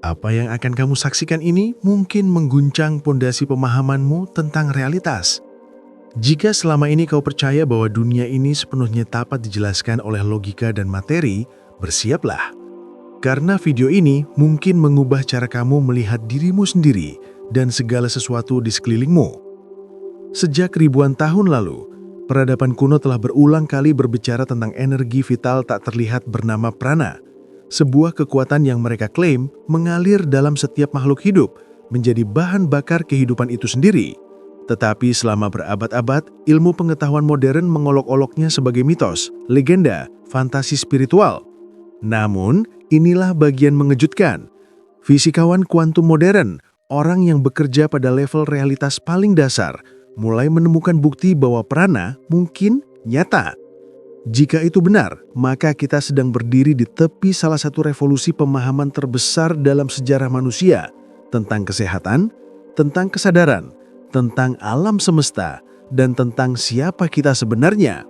Apa yang akan kamu saksikan ini mungkin mengguncang pondasi pemahamanmu tentang realitas. Jika selama ini kau percaya bahwa dunia ini sepenuhnya dapat dijelaskan oleh logika dan materi, bersiaplah. Karena video ini mungkin mengubah cara kamu melihat dirimu sendiri dan segala sesuatu di sekelilingmu. Sejak ribuan tahun lalu, peradaban kuno telah berulang kali berbicara tentang energi vital tak terlihat bernama prana. Sebuah kekuatan yang mereka klaim mengalir dalam setiap makhluk hidup, menjadi bahan bakar kehidupan itu sendiri. Tetapi selama berabad-abad, ilmu pengetahuan modern mengolok-oloknya sebagai mitos, legenda, fantasi spiritual. Namun, inilah bagian mengejutkan. Fisikawan kuantum modern, orang yang bekerja pada level realitas paling dasar, mulai menemukan bukti bahwa prana mungkin nyata. Jika itu benar, maka kita sedang berdiri di tepi salah satu revolusi pemahaman terbesar dalam sejarah manusia tentang kesehatan, tentang kesadaran, tentang alam semesta, dan tentang siapa kita sebenarnya.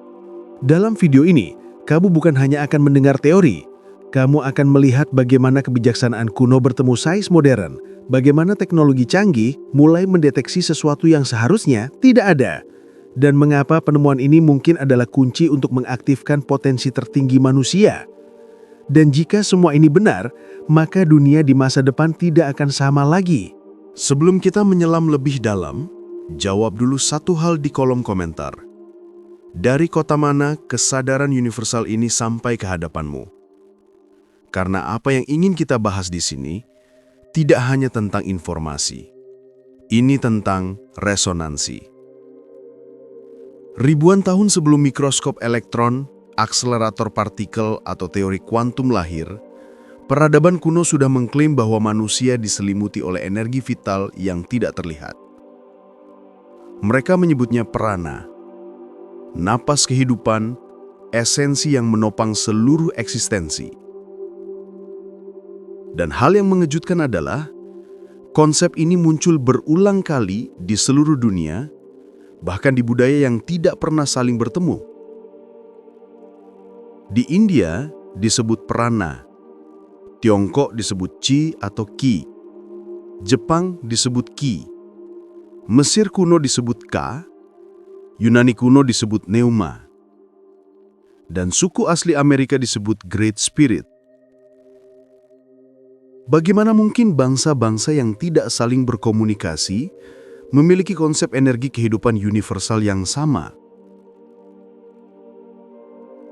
Dalam video ini, kamu bukan hanya akan mendengar teori, kamu akan melihat bagaimana kebijaksanaan kuno bertemu sains modern, bagaimana teknologi canggih mulai mendeteksi sesuatu yang seharusnya tidak ada, dan mengapa penemuan ini mungkin adalah kunci untuk mengaktifkan potensi tertinggi manusia. Dan jika semua ini benar, maka dunia di masa depan tidak akan sama lagi. Sebelum kita menyelam lebih dalam, jawab dulu satu hal di kolom komentar. Dari kota mana kesadaran universal ini sampai ke hadapanmu? Karena apa yang ingin kita bahas di sini tidak hanya tentang informasi. Ini tentang resonansi. Ribuan tahun sebelum mikroskop elektron, akselerator partikel atau teori kuantum lahir, peradaban kuno sudah mengklaim bahwa manusia diselimuti oleh energi vital yang tidak terlihat. Mereka menyebutnya prana, napas kehidupan, esensi yang menopang seluruh eksistensi. Dan hal yang mengejutkan adalah, konsep ini muncul berulang kali di seluruh dunia, bahkan di budaya yang tidak pernah saling bertemu. Di India disebut prana, Tiongkok disebut chi atau ki, Jepang disebut ki, Mesir kuno disebut ka, Yunani kuno disebut pneuma, dan suku asli Amerika disebut Great Spirit. Bagaimana mungkin bangsa-bangsa yang tidak saling berkomunikasi memiliki konsep energi kehidupan universal yang sama?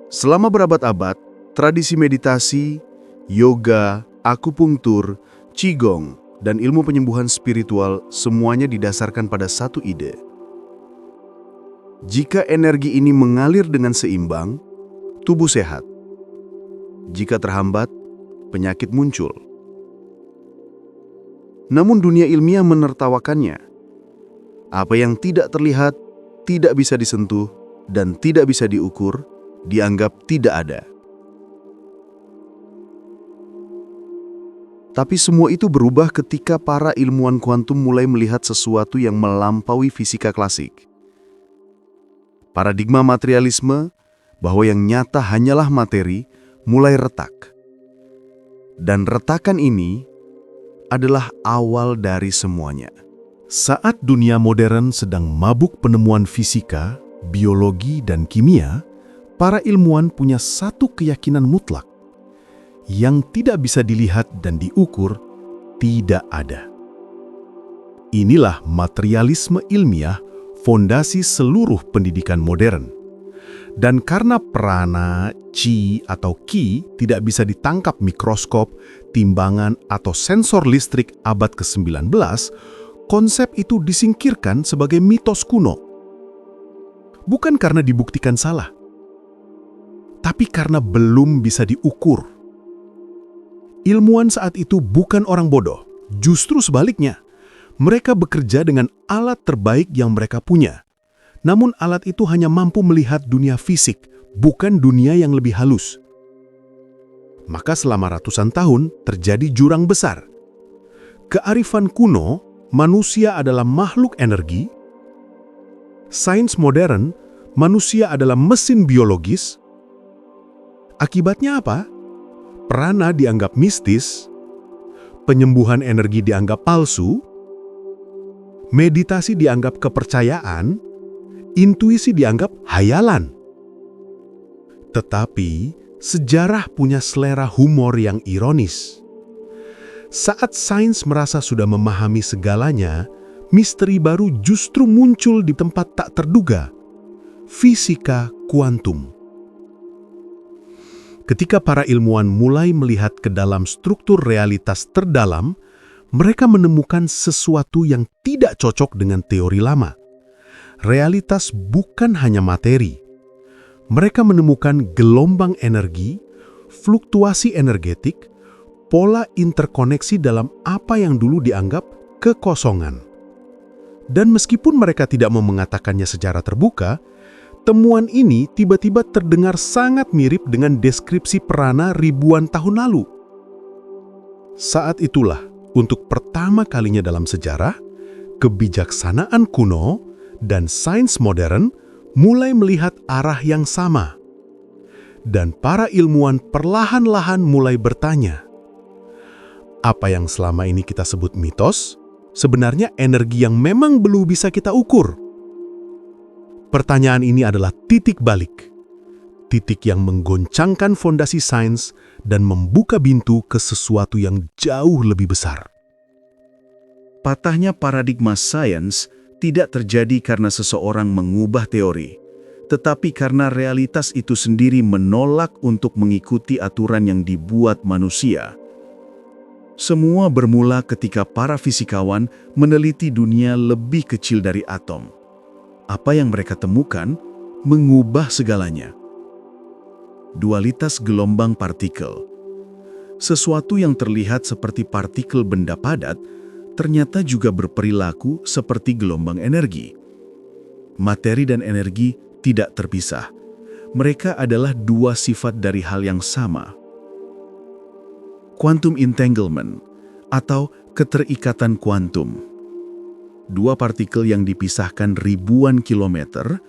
Selama berabad-abad, tradisi meditasi, yoga, akupunktur, qigong, dan ilmu penyembuhan spiritual semuanya didasarkan pada satu ide. Jika energi ini mengalir dengan seimbang, tubuh sehat. Jika terhambat, penyakit muncul. Namun dunia ilmiah menertawakannya. Apa yang tidak terlihat, tidak bisa disentuh, dan tidak bisa diukur, dianggap tidak ada. Tapi semua itu berubah ketika para ilmuwan kuantum mulai melihat sesuatu yang melampaui fisika klasik. Paradigma materialisme, bahwa yang nyata hanyalah materi, mulai retak. Dan retakan ini adalah awal dari semuanya. Saat dunia modern sedang mabuk penemuan fisika, biologi, dan kimia, para ilmuwan punya satu keyakinan mutlak. Yang tidak bisa dilihat dan diukur, tidak ada. Inilah materialisme ilmiah, fondasi seluruh pendidikan modern. Dan karena prana, chi, atau ki tidak bisa ditangkap mikroskop, timbangan, atau sensor listrik abad ke-19, konsep itu disingkirkan sebagai mitos kuno. Bukan karena dibuktikan salah, tapi karena belum bisa diukur. Ilmuwan saat itu bukan orang bodoh, justru sebaliknya. Mereka bekerja dengan alat terbaik yang mereka punya. Namun alat itu hanya mampu melihat dunia fisik, bukan dunia yang lebih halus. Maka selama ratusan tahun terjadi jurang besar. Kearifan kuno, manusia adalah makhluk energi. Sains modern, manusia adalah mesin biologis. Akibatnya apa? Prana dianggap mistis. penyembuhan energi dianggap palsu, meditasi dianggap kepercayaan, intuisi dianggap hayalan. Tetapi, sejarah punya selera humor yang ironis. Saat sains merasa sudah memahami segalanya, misteri baru justru muncul di tempat tak terduga. Fisika kuantum. Ketika para ilmuwan mulai melihat ke dalam struktur realitas terdalam, mereka menemukan sesuatu yang tidak cocok dengan teori lama. Realitas bukan hanya materi. Mereka menemukan gelombang energi, fluktuasi energetik, pola interkoneksi dalam apa yang dulu dianggap kekosongan. Dan meskipun mereka tidak mau mengatakannya secara terbuka, temuan ini tiba-tiba terdengar sangat mirip dengan deskripsi Prana ribuan tahun lalu. Saat itulah, untuk pertama kalinya dalam sejarah, kebijaksanaan kuno dan sains modern mulai melihat arah yang sama. Dan para ilmuwan perlahan-lahan mulai bertanya, apa yang selama ini kita sebut mitos, sebenarnya energi yang memang belum bisa kita ukur. Pertanyaan ini adalah titik balik. Titik yang menggoncangkan fondasi sains dan membuka pintu ke sesuatu yang jauh lebih besar. Patahnya paradigma sains tidak terjadi karena seseorang mengubah teori, tetapi karena realitas itu sendiri menolak untuk mengikuti aturan yang dibuat manusia. Semua bermula ketika para fisikawan meneliti dunia lebih kecil dari atom. Apa yang mereka temukan mengubah segalanya. Dualitas gelombang partikel. Sesuatu yang terlihat seperti partikel benda padat ternyata juga berperilaku seperti gelombang energi. Materi dan energi tidak terpisah. Mereka adalah dua sifat dari hal yang sama. Quantum entanglement atau keterikatan kuantum. Dua partikel yang dipisahkan ribuan kilometer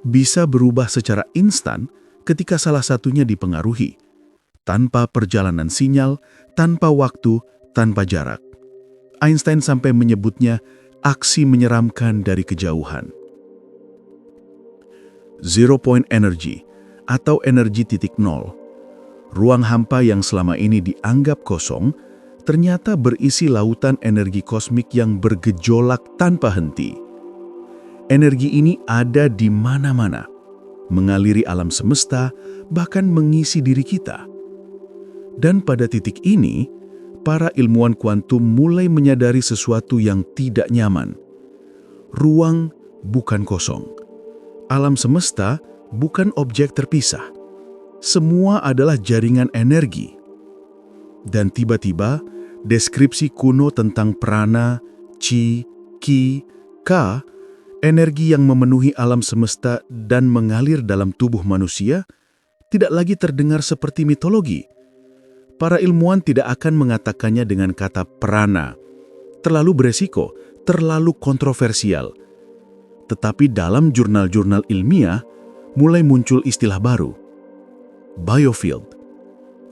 bisa berubah secara instan ketika salah satunya dipengaruhi, tanpa perjalanan sinyal, tanpa waktu, tanpa jarak. Einstein sampai menyebutnya aksi menyeramkan dari kejauhan. Zero point energy atau energi titik nol. Ruang hampa yang selama ini dianggap kosong, ternyata berisi lautan energi kosmik yang bergejolak tanpa henti. Energi ini ada di mana-mana, mengaliri alam semesta, bahkan mengisi diri kita. Dan pada titik ini, para ilmuwan kuantum mulai menyadari sesuatu yang tidak nyaman. Ruang bukan kosong. Alam semesta bukan objek terpisah. Semua adalah jaringan energi. Dan tiba-tiba, deskripsi kuno tentang prana, chi, ki, ka, energi yang memenuhi alam semesta dan mengalir dalam tubuh manusia, tidak lagi terdengar seperti mitologi. Para ilmuwan tidak akan mengatakannya dengan kata prana, terlalu beresiko, terlalu kontroversial. Tetapi dalam jurnal-jurnal ilmiah, mulai muncul istilah baru. Biofield,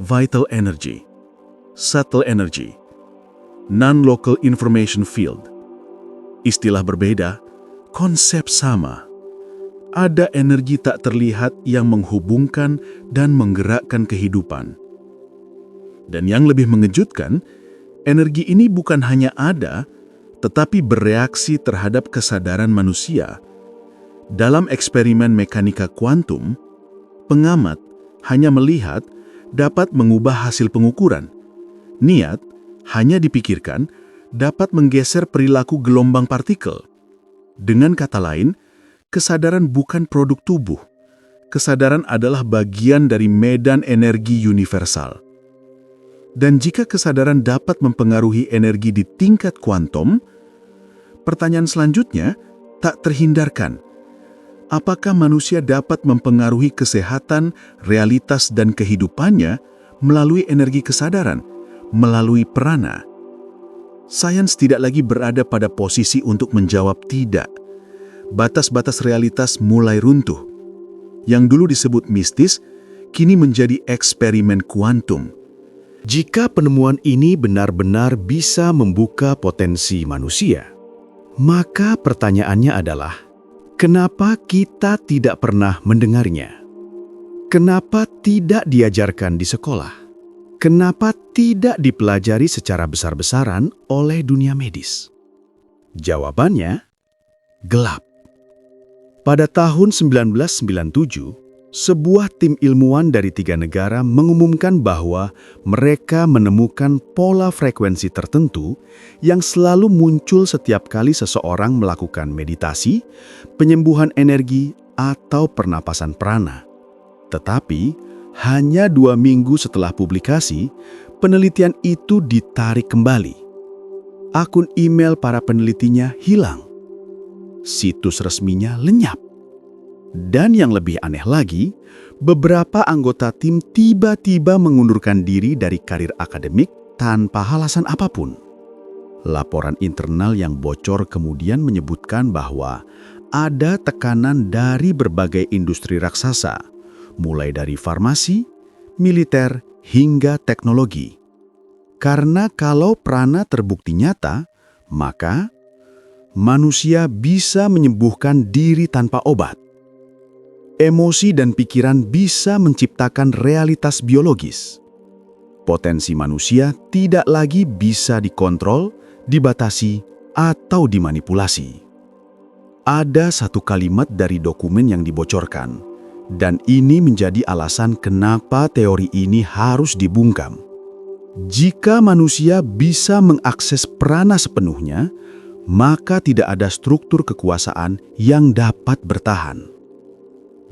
vital energy, subtle energy, non-local information field. Istilah berbeda, konsep sama. Ada energi tak terlihat yang menghubungkan dan menggerakkan kehidupan. Dan yang lebih mengejutkan, energi ini bukan hanya ada, tetapi bereaksi terhadap kesadaran manusia. Dalam eksperimen mekanika kuantum, pengamat hanya melihat dapat mengubah hasil pengukuran. Niat hanya dipikirkan dapat menggeser perilaku gelombang partikel. Dengan kata lain, kesadaran bukan produk tubuh. Kesadaran adalah bagian dari medan energi universal. Dan jika kesadaran dapat mempengaruhi energi di tingkat kuantum, pertanyaan selanjutnya tak terhindarkan. Apakah manusia dapat mempengaruhi kesehatan, realitas, dan kehidupannya melalui energi kesadaran, melalui prana? Sains tidak lagi berada pada posisi untuk menjawab tidak. Batas-batas realitas mulai runtuh. Yang dulu disebut mistis, kini menjadi eksperimen kuantum. Jika penemuan ini benar-benar bisa membuka potensi manusia, maka pertanyaannya adalah, kenapa kita tidak pernah mendengarnya? Kenapa tidak diajarkan di sekolah? Kenapa tidak dipelajari secara besar-besaran oleh dunia medis? Jawabannya, gelap. Pada tahun 1997, sebuah tim ilmuwan dari 3 negara mengumumkan bahwa mereka menemukan pola frekuensi tertentu yang selalu muncul setiap kali seseorang melakukan meditasi, penyembuhan energi, atau pernapasan prana. Tetapi, hanya 2 minggu setelah publikasi, penelitian itu ditarik kembali. Akun email para penelitinya hilang. Situs resminya lenyap. Dan yang lebih aneh lagi, beberapa anggota tim tiba-tiba mengundurkan diri dari karir akademik tanpa alasan apapun. Laporan internal yang bocor kemudian menyebutkan bahwa ada tekanan dari berbagai industri raksasa, mulai dari farmasi, militer, hingga teknologi. Karena kalau prana terbukti nyata, maka manusia bisa menyembuhkan diri tanpa obat. Emosi dan pikiran bisa menciptakan realitas biologis. Potensi manusia tidak lagi bisa dikontrol, dibatasi, atau dimanipulasi. Ada satu kalimat dari dokumen yang dibocorkan, dan ini menjadi alasan kenapa teori ini harus dibungkam. Jika manusia bisa mengakses prana sepenuhnya, maka tidak ada struktur kekuasaan yang dapat bertahan.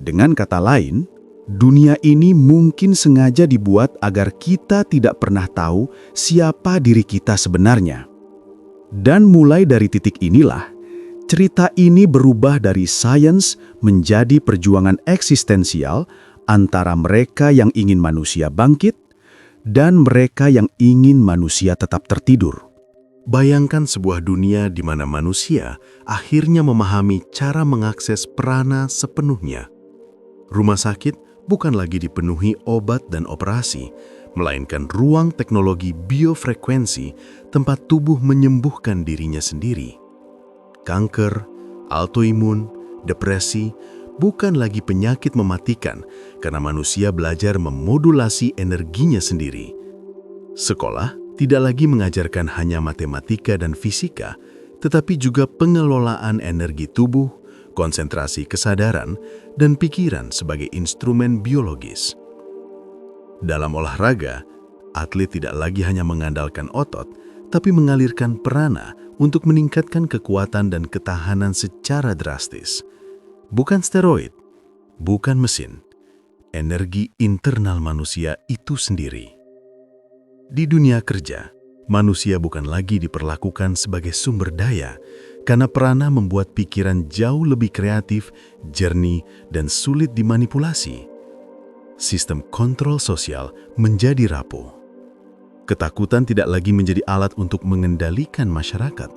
Dengan kata lain, dunia ini mungkin sengaja dibuat agar kita tidak pernah tahu siapa diri kita sebenarnya. Dan mulai dari titik inilah, cerita ini berubah dari sains menjadi perjuangan eksistensial antara mereka yang ingin manusia bangkit dan mereka yang ingin manusia tetap tertidur. Bayangkan sebuah dunia di mana manusia akhirnya memahami cara mengakses prana sepenuhnya. Rumah sakit bukan lagi dipenuhi obat dan operasi, melainkan ruang teknologi biofrekuensi tempat tubuh menyembuhkan dirinya sendiri. Kanker, autoimun, depresi bukan lagi penyakit mematikan karena manusia belajar memodulasi energinya sendiri. Sekolah tidak lagi mengajarkan hanya matematika dan fisika, tetapi juga pengelolaan energi tubuh, konsentrasi kesadaran, dan pikiran sebagai instrumen biologis. Dalam olahraga, atlet tidak lagi hanya mengandalkan otot, tapi mengalirkan prana untuk meningkatkan kekuatan dan ketahanan secara drastis. Bukan steroid, bukan mesin, energi internal manusia itu sendiri. Di dunia kerja, manusia bukan lagi diperlakukan sebagai sumber daya, karena prana membuat pikiran jauh lebih kreatif, jernih, dan sulit dimanipulasi. Sistem kontrol sosial menjadi rapuh. Ketakutan tidak lagi menjadi alat untuk mengendalikan masyarakat.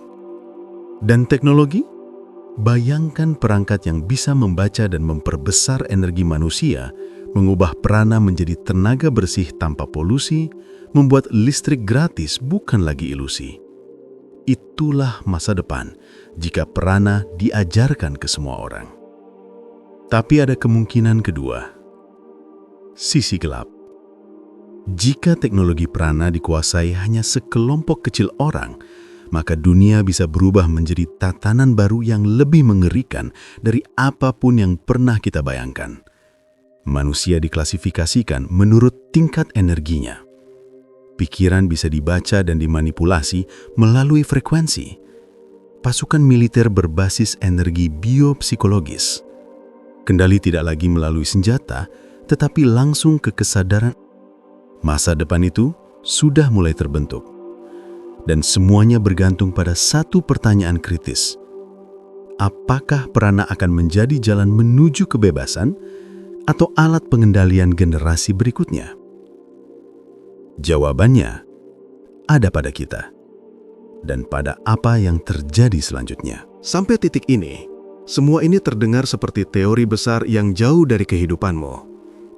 Dan teknologi? Bayangkan perangkat yang bisa membaca dan memperbesar energi manusia, mengubah prana menjadi tenaga bersih tanpa polusi, membuat listrik gratis bukan lagi ilusi. Itulah masa depan jika prana diajarkan ke semua orang. Tapi ada kemungkinan kedua, sisi gelap. Jika teknologi prana dikuasai hanya sekelompok kecil orang, maka dunia bisa berubah menjadi tatanan baru yang lebih mengerikan dari apapun yang pernah kita bayangkan. Manusia diklasifikasikan menurut tingkat energinya. Pikiran bisa dibaca dan dimanipulasi melalui frekuensi. Pasukan militer berbasis energi biopsikologis. Kendali tidak lagi melalui senjata, tetapi langsung ke kesadaran. Masa depan itu sudah mulai terbentuk. Dan semuanya bergantung pada satu pertanyaan kritis. Apakah prana akan menjadi jalan menuju kebebasan atau alat pengendalian generasi berikutnya? Jawabannya ada pada kita dan pada apa yang terjadi selanjutnya. Sampai titik ini, semua ini terdengar seperti teori besar yang jauh dari kehidupanmu.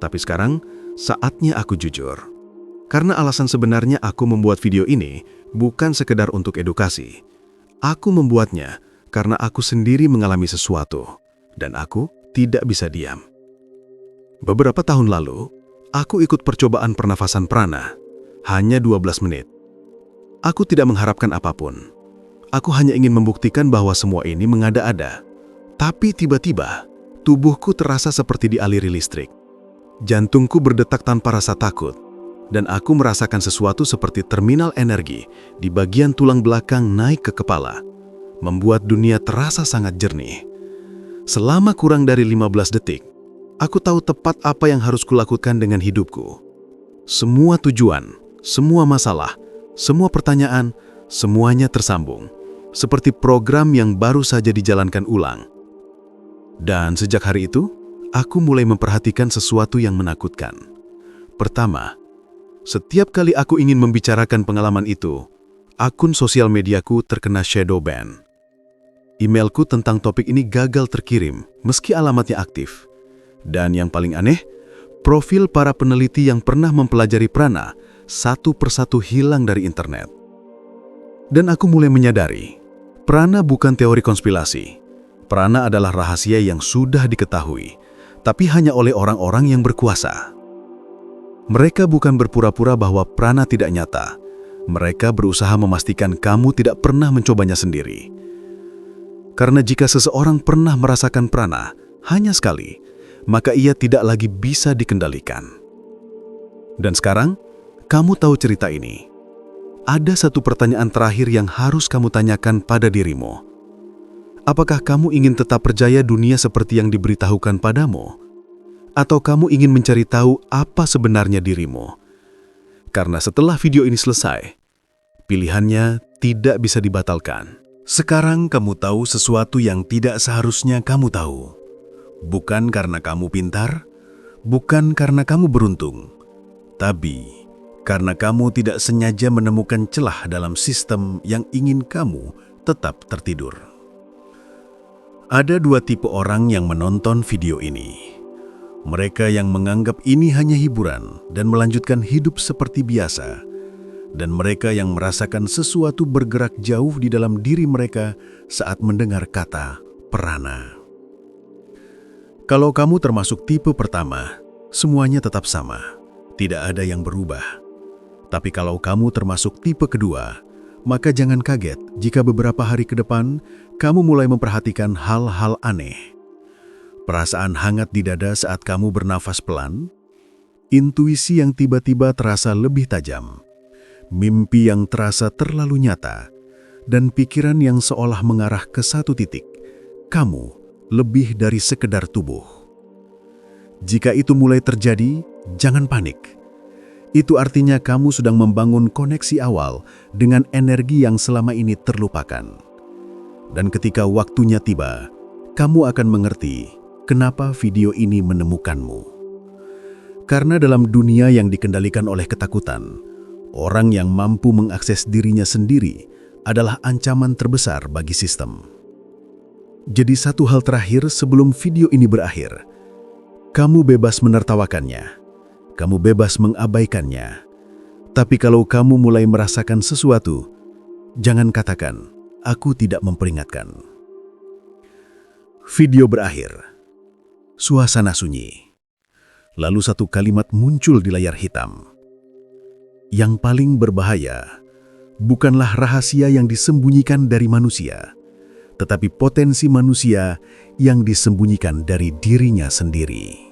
Tapi sekarang, saatnya aku jujur. Karena alasan sebenarnya aku membuat video ini bukan sekedar untuk edukasi. Aku membuatnya karena aku sendiri mengalami sesuatu, dan aku tidak bisa diam. Beberapa tahun lalu, aku ikut percobaan pernafasan prana, hanya 12 menit. Aku tidak mengharapkan apapun. Aku hanya ingin membuktikan bahwa semua ini mengada-ada. Tapi tiba-tiba, tubuhku terasa seperti dialiri listrik. Jantungku berdetak tanpa rasa takut, dan aku merasakan sesuatu seperti terminal energi di bagian tulang belakang naik ke kepala, membuat dunia terasa sangat jernih. Selama kurang dari 15 detik, aku tahu tepat apa yang harus kulakukan dengan hidupku. Semua tujuan, semua masalah, semua pertanyaan, semuanya tersambung, seperti program yang baru saja dijalankan ulang. Dan sejak hari itu, aku mulai memperhatikan sesuatu yang menakutkan. Pertama, setiap kali aku ingin membicarakan pengalaman itu, akun sosial mediaku terkena shadow ban. Emailku tentang topik ini gagal terkirim, meski alamatnya aktif. Dan yang paling aneh, profil para peneliti yang pernah mempelajari prana satu persatu hilang dari internet. Dan aku mulai menyadari, prana bukan teori konspirasi. Prana adalah rahasia yang sudah diketahui, tapi hanya oleh orang-orang yang berkuasa. Mereka bukan berpura-pura bahwa prana tidak nyata. Mereka berusaha memastikan kamu tidak pernah mencobanya sendiri. Karena jika seseorang pernah merasakan prana hanya sekali, maka ia tidak lagi bisa dikendalikan. Dan sekarang, kamu tahu cerita ini. Ada satu pertanyaan terakhir yang harus kamu tanyakan pada dirimu. Apakah kamu ingin tetap percaya dunia seperti yang diberitahukan padamu? Atau kamu ingin mencari tahu apa sebenarnya dirimu? Karena setelah video ini selesai, pilihannya tidak bisa dibatalkan. Sekarang kamu tahu sesuatu yang tidak seharusnya kamu tahu. Bukan karena kamu pintar, bukan karena kamu beruntung, tapi karena kamu tidak sengaja menemukan celah dalam sistem yang ingin kamu tetap tertidur. Ada dua tipe orang yang menonton video ini. Mereka yang menganggap ini hanya hiburan dan melanjutkan hidup seperti biasa, dan mereka yang merasakan sesuatu bergerak jauh di dalam diri mereka saat mendengar kata prana. Kalau kamu termasuk tipe pertama, semuanya tetap sama, tidak ada yang berubah. Tapi kalau kamu termasuk tipe kedua, maka jangan kaget jika beberapa hari ke depan kamu mulai memperhatikan hal-hal aneh. Perasaan hangat di dada saat kamu bernafas pelan, intuisi yang tiba-tiba terasa lebih tajam, mimpi yang terasa terlalu nyata, dan pikiran yang seolah mengarah ke satu titik. Kamu lebih dari sekedar tubuh. Jika itu mulai terjadi, jangan panik. Itu artinya kamu sedang membangun koneksi awal dengan energi yang selama ini terlupakan. Dan ketika waktunya tiba, kamu akan mengerti kenapa video ini menemukanmu. Karena dalam dunia yang dikendalikan oleh ketakutan, orang yang mampu mengakses dirinya sendiri adalah ancaman terbesar bagi sistem. Jadi satu hal terakhir sebelum video ini berakhir, kamu bebas menertawakannya, kamu bebas mengabaikannya. Tapi kalau kamu mulai merasakan sesuatu, jangan katakan, "Aku tidak memperingatkan." Video berakhir. Suasana sunyi. Lalu satu kalimat muncul di layar hitam. Yang paling berbahaya bukanlah rahasia yang disembunyikan dari manusia, tetapi potensi manusia yang disembunyikan dari dirinya sendiri.